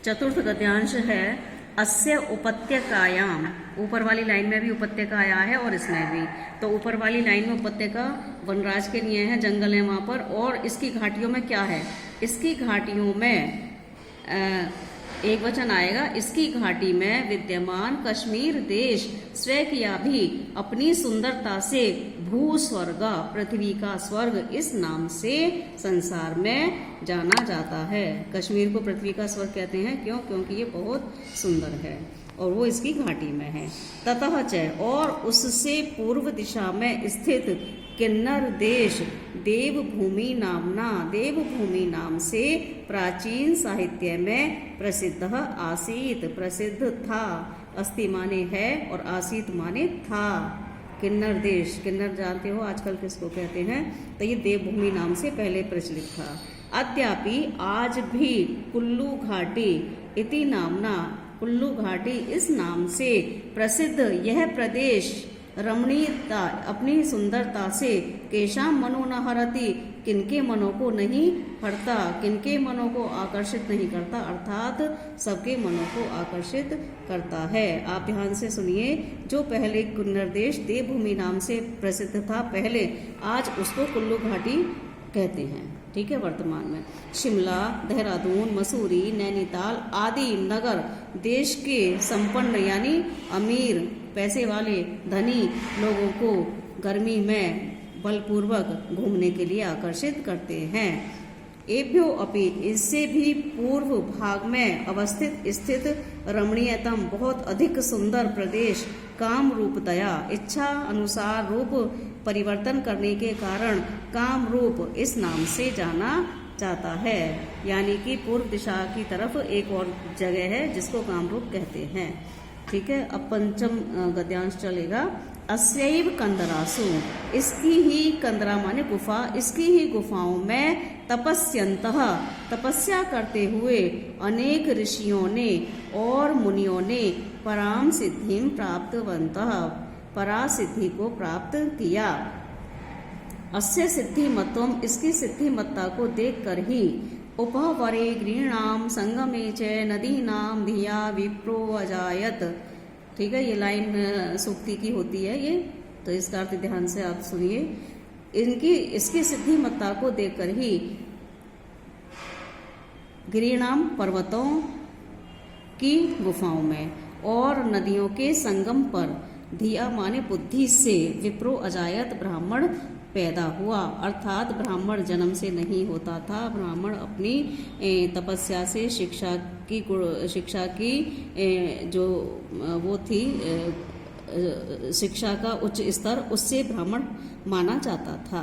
चतुर्थ गद्यांश है अस्य उपत्यकायाम। ऊपर वाली लाइन में भी उपत्यका आया है और इसमें भी। तो ऊपर वाली लाइन में उपत्यका वनराज के लिए है, जंगल है वहाँ पर। और इसकी घाटियों में क्या है? इसकी घाटियों में एक वचन आएगा, इसकी घाटी में विद्यमान कश्मीर देश स्वयं भी अपनी सुंदरता से भूस्वर्ग, पृथ्वी का स्वर्ग, इस नाम से संसार में जाना जाता है। कश्मीर को पृथ्वी का स्वर्ग कहते हैं, क्यों? क्योंकि ये बहुत सुंदर है और वो इसकी घाटी में है। ततः च, और उससे पूर्व दिशा में स्थित किन्नर देश देवभूमि नामना, देवभूमि नाम से प्राचीन साहित्य में प्रसिद्ध आसीत, प्रसिद्ध था। अस्ति माने है और आसीत माने था। किन्नर देश, किन्नर जानते हो आजकल किसको कहते हैं? तो ये देवभूमि नाम से पहले प्रचलित था। अद्यापि आज भी कुल्लू घाटी इति नामना, कुल्लू घाटी इस नाम से प्रसिद्ध यह प्रदेश रमणीयता, अपनी सुंदरता से केशाम मनो न हरति, किनके मनों को नहीं हरता, किनके मनों को आकर्षित नहीं करता, अर्थात सबके मनों को आकर्षित करता है। आप ध्यान से सुनिए, जो पहले किन्नर देश देवभूमि नाम से प्रसिद्ध था पहले, आज उसको कुल्लू घाटी कहते हैं। ठीक है। वर्तमान में शिमला, देहरादून, मसूरी, नैनीताल आदि नगर देश के संपन्न यानी अमीर, पैसे वाले, धनी लोगों को गर्मी में बलपूर्वक घूमने के लिए आकर्षित करते हैं। एभ्यो अपि, इससे भी पूर्व भाग में अवस्थित स्थित रमणीयतम, बहुत अधिक सुंदर प्रदेश काम रूपतया, इच्छा अनुसार रूप परिवर्तन करने के कारण काम रूप इस नाम से जाना जाता है। यानी कि पूर्व दिशा की तरफ एक और जगह है जिसको कामरूप कहते हैं। ठीक है। अब पंचम गद्यांश चलेगा। अस्यैव कंदरासु, इसकी ही, कंदरा माने गुफा, इसकी ही गुफाओं में तपस्यन्तः, तपस्या करते हुए अनेक ऋषियों ने और मुनियों ने पराम सिद्धिं प्राप्तवन्तः, परासिद्धि को प्राप्त किया। अस्य सिद्धिमत्वम, इसकी सिद्धिमत्ता को देखकर ही उपवरे गृणाम संगमे च नदीनाम धिया विप्रो अजायत। ठीक है। ये लाइन सूक्ति की होती है ये, तो इसका अर्थ ध्यान से आप सुनिए। इसकी सिद्धिमत्ता को देखकर ही गिरिनाम, पर्वतों की गुफाओं में और नदियों के संगम पर, धिया माने बुद्धि से, विप्रो अजायत, ब्राह्मण पैदा हुआ। अर्थात ब्राह्मण जन्म से नहीं होता था, ब्राह्मण अपनी तपस्या से, शिक्षा की जो वो थी, शिक्षा का उच्च स्तर, उससे ब्राह्मण माना जाता था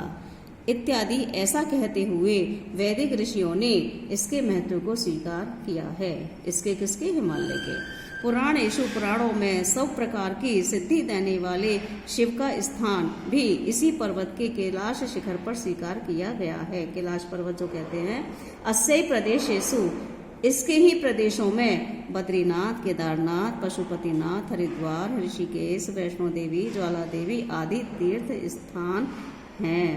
इत्यादि। ऐसा कहते हुए वैदिक ऋषियों ने इसके महत्व को स्वीकार किया है। इसके किसके? हिमालय के। पुराणेषु, पुराणों में सब प्रकार की सिद्धि देने वाले शिव का स्थान भी इसी पर्वत के कैलाश शिखर पर स्वीकार किया गया है। कैलाश पर्वत जो कहते हैं। अस्यै प्रदेशेषु, इसके ही प्रदेशों में बद्रीनाथ, केदारनाथ, पशुपतिनाथ, हरिद्वार, ऋषिकेश, वैष्णो देवी, ज्वाला देवी आदि तीर्थ स्थान हैं।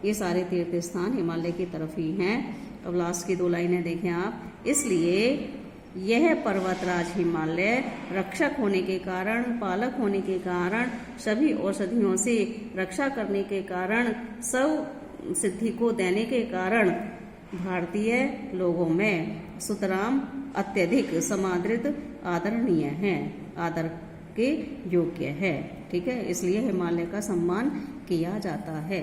ये सारे तीर्थ स्थान हिमालय की तरफ ही हैं। अब लास्ट की 2 लाइनें देखें आप। इसलिए यह पर्वतराज हिमालय रक्षक होने के कारण, पालक होने के कारण, सभी औषधियों से रक्षा करने के कारण, सब सिद्धि को देने के कारण भारतीय लोगों में सुतराम अत्यधिक समादृत, आदरणीय है, आदर के योग्य है। ठीक है। इसलिए हिमालय का सम्मान किया जाता है।